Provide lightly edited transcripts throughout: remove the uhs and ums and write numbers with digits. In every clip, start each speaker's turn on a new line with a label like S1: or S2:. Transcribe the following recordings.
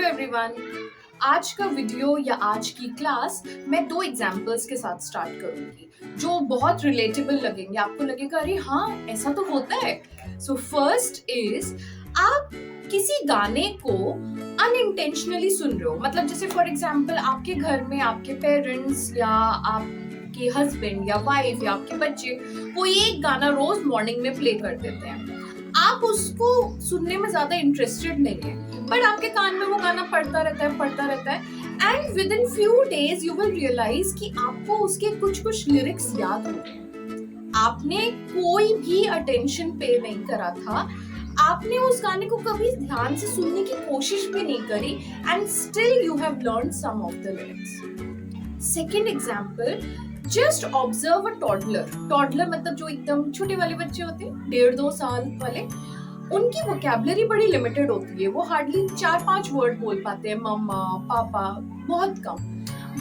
S1: Everyone. आज का video या आज की क्लास मैं दो एग्जाम्पल्स के साथ स्टार्ट करूंगी जो बहुत रिलेटेबल लगेंगे। आपको लगेगा अरे हाँ ऐसा तो होता है। सो फर्स्ट इज, आप किसी गाने को अनइंटेंशनली सुन रहे हो। मतलब जैसे फॉर एग्जाम्पल आपके घर में आपके पेरेंट्स या आपके हस्बैंड या वाइफ या आपके बच्चे कोई एक गाना रोज मॉर्निंग में प्ले कर देते हैं। आप उसको सुनने में ज्यादा इंटरेस्टेड नहीं है, बट आपके कान में वो गाना पड़ता रहता है and within few days you will realise कि आपको उसके कुछ लिरिक्स याद हो गए। आपने कोई भी अटेंशन पे नहीं करा था, आपने उस गाने को कभी ध्यान से सुनने की कोशिश भी नहीं करी and still you have learned some of the lyrics. Second example, just observe a toddler. Toddler मतलब जो एकदम छोटे वाले बच्चे होते हैं, 1.5-2 साल वाले, उनकी वोकैबुलरी बड़ी लिमिटेड होती है। वो हार्डली 4-5 वर्ड बोल पाते हैं, मम्मा पापा, बहुत कम,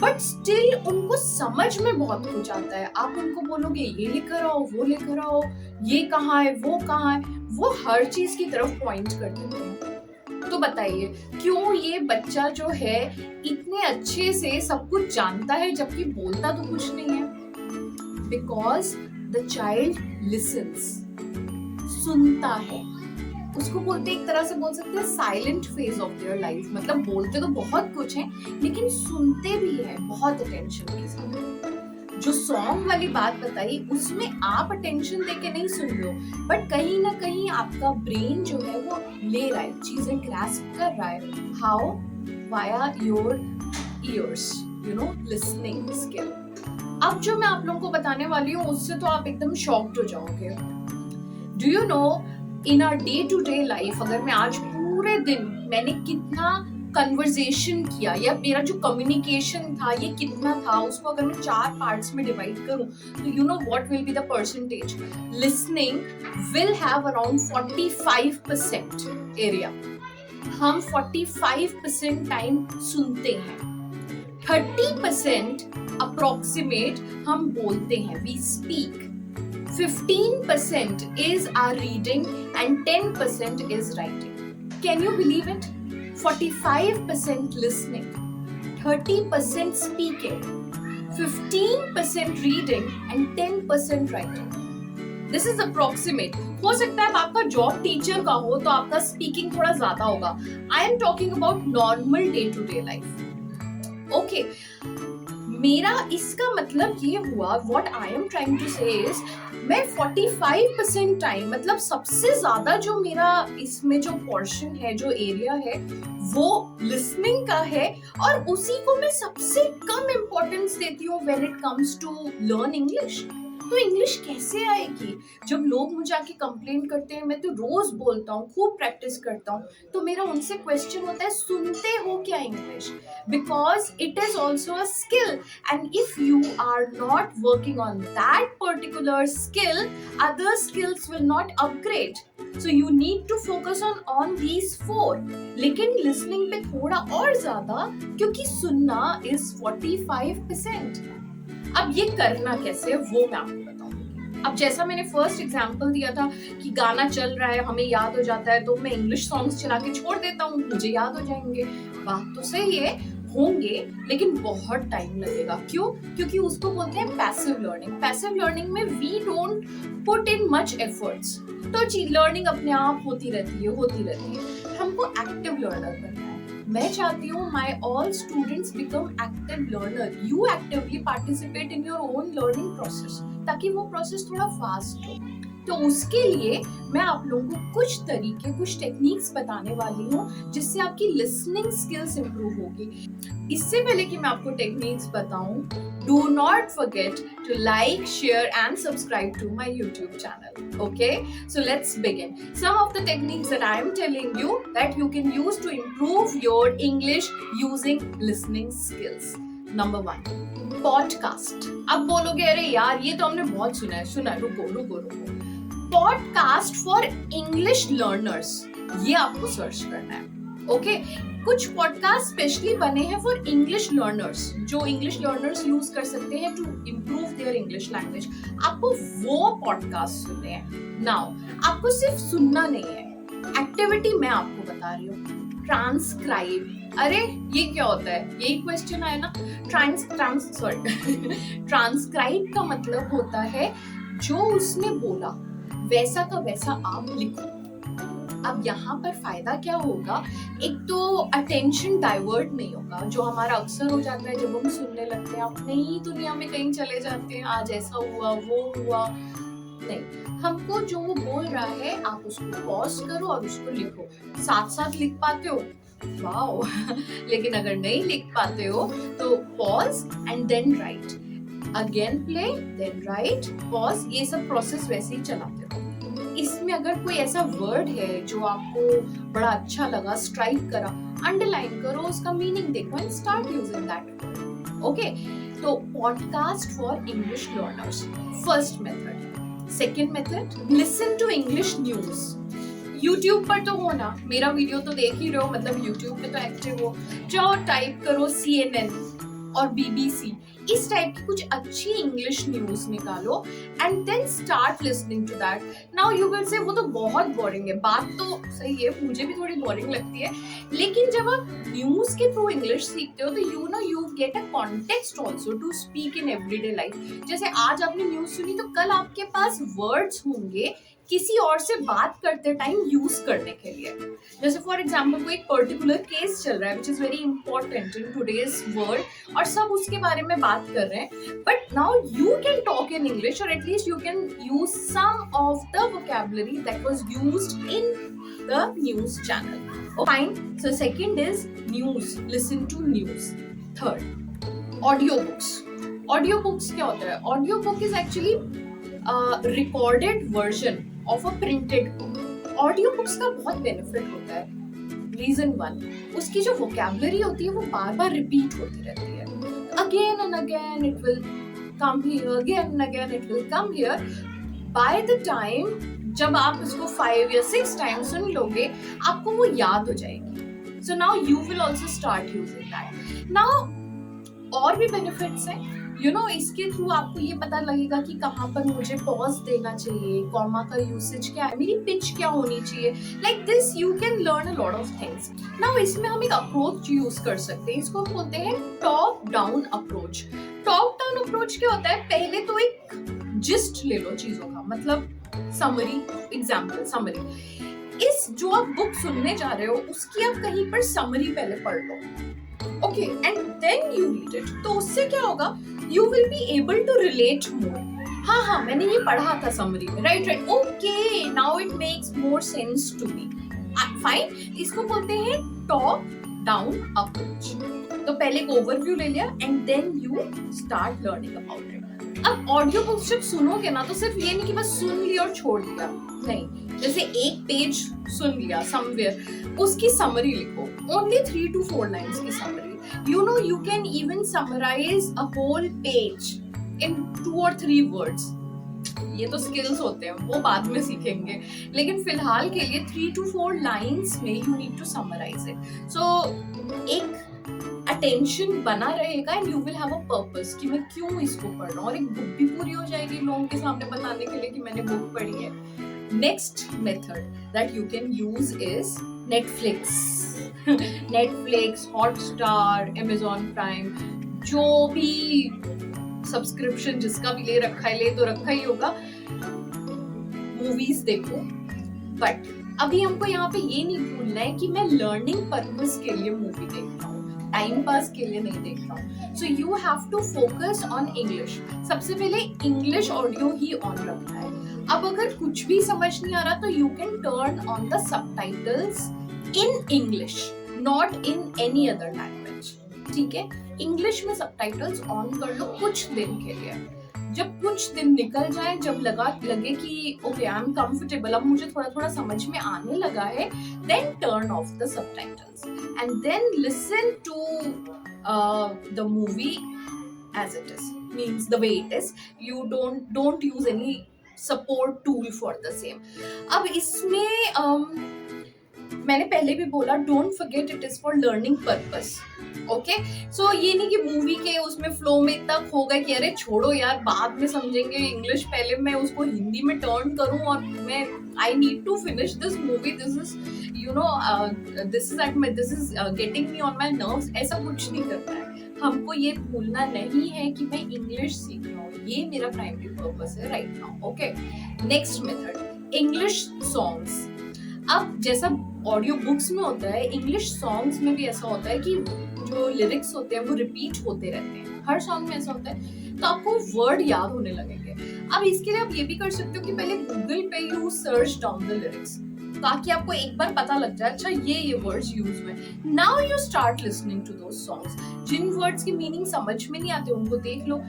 S1: बट स्टिल उनको समझ में बहुत कुछ आता है। आप उनको बोलोगे ये लेकर आओ, वो लेकर आओ, ये कहाँ है, वो कहाँ है, वो हर चीज की तरफ पॉइंट कर देते हैं। तो बताइए क्यों ये बच्चा जो है इतने अच्छे से सब कुछ जानता है जबकि बोलता तो कुछ नहीं है? बिकॉज द चाइल्ड लिसन्स, सुनता है। उसको बोलते एक तरह से बोल सकते हैं silent phase of their life. मतलब बोलते तो बहुत कुछ है लेकिन सुनते भी है बहुत अटेंशन के साथ। जो सॉन्ग वाली बात बताई उसमें आप अटेंशन देके नहीं सुन रहे हो, बट कहीं ना कहीं आपका ब्रेन जो है वो ले रहा है, चीजें ग्रास्प कर रहा है। How? Via your ears, you know, listening skill. अब जो मैं आप लोगों को बताने वाली हूँ उससे तो आप एकदम शॉक्ड हो जाओगे। Do you know, in our day to day life, अगर मैं आज पूरे दिन मैंने कितना कन्वर्सेशन किया या मेरा जो कम्युनिकेशन था ये कितना था, उसको अगर मैं 4 पार्ट्स में डिवाइड करूं तो you know what will be the percentage? Listening will have around 45% area. हम 45% टाइम सुनते हैं, 30% अप्रोक्सीमेट हम बोलते हैं, we speak, 15% is our reading and 10% is writing. Can you believe it? 45% listening, 30% speaking, 15% reading and 10% writing. This is approximate. हो सकता है आपका जॉब टीचर का हो तो आपका स्पीकिंग थोड़ा ज्यादा होगा। I am talking about normal day to day life. Okay. मेरा इसका मतलब ये हुआ, what I am trying to say is, मैं 45% टाइम, मतलब सबसे ज्यादा जो मेरा इसमें जो पोर्शन है, जो एरिया है, वो लिसनिंग का है और उसी को मैं सबसे कम इम्पोर्टेंस देती हूँ when it comes to learn English. तो इंग्लिश कैसे आएगी? जब लोग मुझे आके कंप्लेंट करते हैं, मैं तो रोज बोलता हूँ, खूब प्रैक्टिस करता हूँ, तो मेरा उनसे क्वेश्चन होता है सुनते हो क्या English? Because it is also a skill and if you are not working on that particular skill, other skills will not upgrade. So you need to focus on these 4. लेकिन listening पे थोड़ा और ज्यादा, क्योंकि सुनना is 45%. अब ये करना कैसे वो मैं आपको बताऊंगी। अब जैसा मैंने फर्स्ट एग्जांपल दिया था कि गाना चल रहा है, हमें याद हो जाता है, तो मैं इंग्लिश सॉन्ग्स चला के छोड़ देता हूँ, मुझे याद हो जाएंगे। बात तो सही है, होंगे, लेकिन बहुत टाइम लगेगा। क्यों? क्योंकि उसको बोलते हैं पैसिव लर्निंग। पैसिव लर्निंग में we don't put in much efforts, तो लर्निंग अपने आप होती रहती है। हमको एक्टिव लर्नर बनना है। मैं चाहती हूँ my all students become active learner. You actively participate in your own learning process, ताकि वो प्रोसेस थोड़ा फास्ट हो। तो उसके लिए मैं आप लोगों को कुछ तरीके, कुछ टेक्निक्स बताने वाली हूँ जिससे आपकी लिसनिंग स्किल्स इंप्रूव होगी। इससे पहले कि मैं आपको टेक्निक्स बताऊं, do not forget to like, share and subscribe to my YouTube channel. Okay, so let's begin. Some of the techniques that I am telling you that you can use to improve your English using listening skills. Number 1, podcast. अब बोलोगे अरे यार ये तो हमने बहुत सुना है। रुको। पॉडकास्ट फॉर इंग्लिश लर्नर्स, ये आपको सर्च करना है। ओके, कुछ पॉडकास्ट स्पेशली बने हैं फॉर इंग्लिश लर्नर्स, जो इंग्लिश लर्नर्स यूज कर सकते हैं to improve their English language. आपको वो पॉडकास्ट सुनने हैं। नाउ आपको सिर्फ सुनना नहीं है, एक्टिविटी मैं आपको बता रही हूँ। ट्रांसक्राइब, अरे ये क्या होता है, यही क्वेश्चन आया ना। ट्रांसक्राइब का मतलब होता है जो उसने बोला वैसा का वैसा आप लिखो। अब यहाँ पर फायदा क्या होगा, एक तो अटेंशन डाइवर्ट नहीं होगा, जो हमारा अक्सर हो जाता है जब हम सुनने लगते हैं, अपने ही दुनिया में कहीं चले जाते हैं, आज ऐसा हुआ वो हुआ। नहीं, हमको जो वो बोल रहा है आप उसको पॉज करो और उसको लिखो। साथ साथ लिख पाते हो, वाओ लेकिन अगर नहीं लिख पाते हो तो pause and then write, again play then write, pause, ये सब प्रोसेस वैसे ही चलाते हो। इसमें अगर कोई ऐसा वर्ड है जो आपको बड़ा अच्छा लगा, स्ट्राइक करा, अंडरलाइन करो, उसका मीनिंग देखो and start using that. Okay, तो podcast for English learners, first method. Second method, listen to English news. YouTube पर तो हो ना, मेरा वीडियो तो देख ही रहे हो, मतलब यूट्यूब पे तो एक्टिव हो, जाओ टाइप करो CNN और BBC, इस टाइप की कुछ अच्छी इंग्लिश न्यूज निकालो and then start listening to that. Now you will say वो तो बहुत बोरिंग है, बात तो सही है, मुझे भी थोड़ी बोरिंग लगती है, लेकिन जब आप न्यूज के थ्रू इंग्लिश सीखते हो तो you get a context also to speak in everyday life. जैसे आज आपने न्यूज सुनी तो कल आपके पास वर्ड्स होंगे किसी और से बात करते टाइम यूज करने के लिए। जैसे फॉर एग्जाम्पल कोई पर्टिकुलर केस चल रहा है which is very important in today's world और सब उसके बारे में बात कर रहे हैं, but now you can talk in English और at least you can use some of the vocabulary that was used in the news channel. Fine, so second is news, listen to news. Third, audio books. Audio books क्या होता है? Audio book is actually recorded version of a printed book. Audio books का बहुत benefit होता है। Reason one, उसकी जो vocabulary होती है वो बार बार रिपीट होती रहती है, again and again it will come here, again and again it will come here. By the time जब आप इसको 5 या 6 टाइम्स सुन लोगे आपको वो याद हो जाएगी। So now you will also start using that. Now और भी बेनिफिट्स हैं, इसके थ्रू आपको ये पता लगेगा कि कहाँ पर मुझे पॉज देना चाहिए, कॉमा का यूसेज क्या है, मेरी पिच क्या होनी चाहिए, like this you can learn a lot of things. Now इसमें हम एक अप्रोच यूज कर सकते हैं, इसको हम बोलते हैं top down approach. Top down approach क्या होता है? पहले तो एक जिस्ट ले लो चीजों का, मतलब समरी, एग्जाम्पल समरी। इस जो आप बुक सुनने जा रहे हो उसकी आप कहीं पर समरी पहले पढ़ लो, okay, and then you read it. तो उससे क्या होगा, you will be able to relate more. हाँ, मैंने ये पढ़ा था समरी में, right, okay, now it makes more sense to me. Fine, इसको बोलते हैं टॉप डाउन अप्रोच। तो पहले एक ओवरव्यू ले लिया and then you start learning about it. अब ऑडियो बुक्स जब सुनोगे ना तो सिर्फ ये नहीं कि बस सुन लिया और छोड़ दिया, नहीं, जैसे एक पेज सुन लिया समवेयर, उसकी समरी लिखो, ओनली 3 to 4 लाइन्स की summary. You can even summarize a whole page in 2 or 3 words. ये तो स्किल्स होते हैं, वो बाद में सीखेंगे, लेकिन फिलहाल के लिए 3 to 4 लाइन्स में you need to summarize it. So एक अटेंशन बना रहेगा and you will have a purpose कि मैं क्यों इसको पढ़ रहा हूँ, और एक बुक भी पूरी हो जाएगी लोगों के सामने बताने के लिए कि मैंने बुक पढ़ी है। Next method that you can use is Netflix. Netflix, Hotstar, Amazon prime, जो भी सब्सक्रिप्शन जिसका भी ले रखा है, ले तो रखा ही होगा, मूवीज देखो। बट अभी हमको यहाँ पे ये नहीं भूलना है कि मैं लर्निंग पर्पस के लिए मूवी देख रहा हूँ, टाइम पास के लिए नहीं देख रहा हूँ। So you have to focus on English. सबसे पहले इंग्लिश ऑडियो ही ऑन रखना है। अब अगर कुछ भी समझ नहीं आ रहा तो you can turn on the subtitles in English, not in any other language, ठीक है? इंग्लिश में सबटाइटल्स ऑन कर लो कुछ दिन के लिए। जब कुछ दिन निकल जाए, जब लगे कि ओके आई एम कंफर्टेबल, अब मुझे थोड़ा थोड़ा समझ में आने लगा है, then turn off the subtitles and then listen to the movie as it is, means the way it is. You don't use any support tool for the same. अब इसमें मैंने पहले भी बोला, don't forget it is for learning purpose. Okay, so ये नहीं कि movie के उसमें फ्लो में इतना खो गए कि अरे छोड़ो यार बाद में समझेंगे इंग्लिश, पहले मैं उसको हिंदी में टर्न करूं और मैं I need to finish this movie, this is you know this is getting me on my nerves. ऐसा कुछ नहीं करना है, हमको ये भूलना नहीं है कि मैं इंग्लिश सीख रहा हूँ, ये मेरा प्राइमरी पर्पस है right now. Okay, next method, English songs. अब जैसा ऑडियो बुक्स में होता है, इंग्लिश सॉन्ग्स में भी ऐसा होता है कि जो लिरिक्स होते हैं वो रिपीट होते रहते हैं, हर सॉन्ग में ऐसा होता है, तो आपको वर्ड याद होने लगेंगे। अब इसके लिए आप ये भी कर सकते हो कि पहले गूगल पे you search down the lyrics, ताकि आपको एक बार पता लग जाए अच्छा ये वर्ड्स यूज हुए। Now you start listening to those songs. जिन वर्ड्स की मीनिंग समझ में नहीं आते उनको देख लो।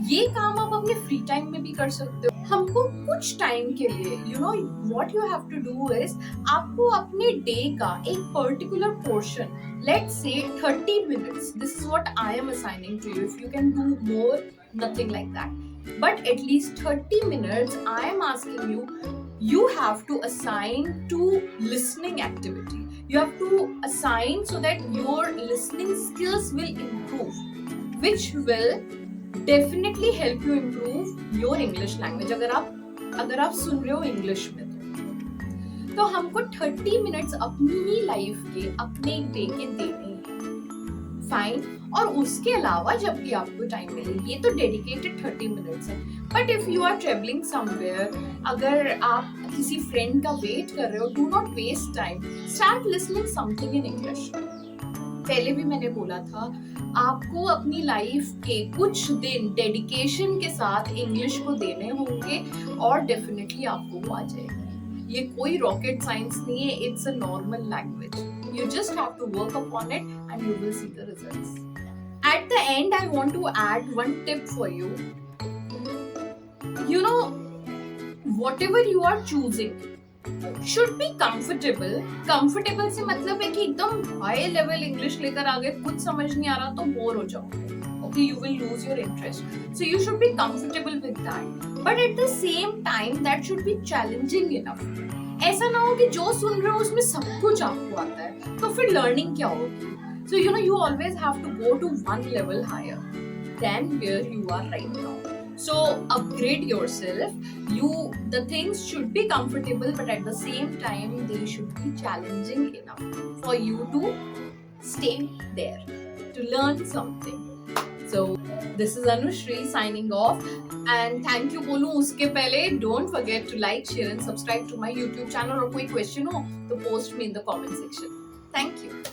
S1: ये काम आप अपने फ्री टाइम में भी कर सकते हो। हमको कुछ टाइम के लिए you know what you have to do is, आपको अपने डे का एक particular portion, let's say 30 minutes, this is what I am assigning to you. If you can do more, nothing like that, but at least 30 minutes I am asking you, you have to assign to listening activity. You have to assign so that your listening skills will improve, which will definitely help you improve your English language. अगर आप सुन रहे हो English में तो हमको 30 minutes अपनी ही life के, अपने डे के देने हैं, फाइन। और उसके अलावा जब भी आपको टाइम मिले, ये तो डेडिकेटेड 30 मिनट्स है। But if you are travelling somewhere, अगर आप किसी फ्रेंड का वेट कर रहे हो, do not waste time, start listening something in English. पहले भी मैंने बोला था, आपको अपनी लाइफ के कुछ दिन डेडिकेशन के साथ इंग्लिश को देने होंगे और डेफिनेटली आपको वो आ जाएगी। ये कोई रॉकेट साइंस नहीं है, it's a normal language, you just have to work upon it and you will see the results. At the end I want to add one tip for you, you know whatever you are choosing should be comfortable. Comfortable से मतलब है कि एकदम high level English लेकर आ गए, कुछ समझ नहीं आ रहा तो बोर हो जाओगे, okay, you will lose your interest. So you should be comfortable with that, but at the same time that should be challenging enough. ऐसा ना हो कि जो सुन रहे हो उसमें सब कुछ आपको आता है, तो फिर लर्निंग क्या होगी? So you know you always have to go to one level higher than where you are right now. So upgrade yourself. The things should be comfortable, but at the same time they should be challenging enough for you to stay there, to learn something. So this is Anushri signing off, and thank you बोलूं उसके पहले, don't forget to like, share and subscribe to my YouTube channel, और कोई question हो तो post me in the comment section. Thank you.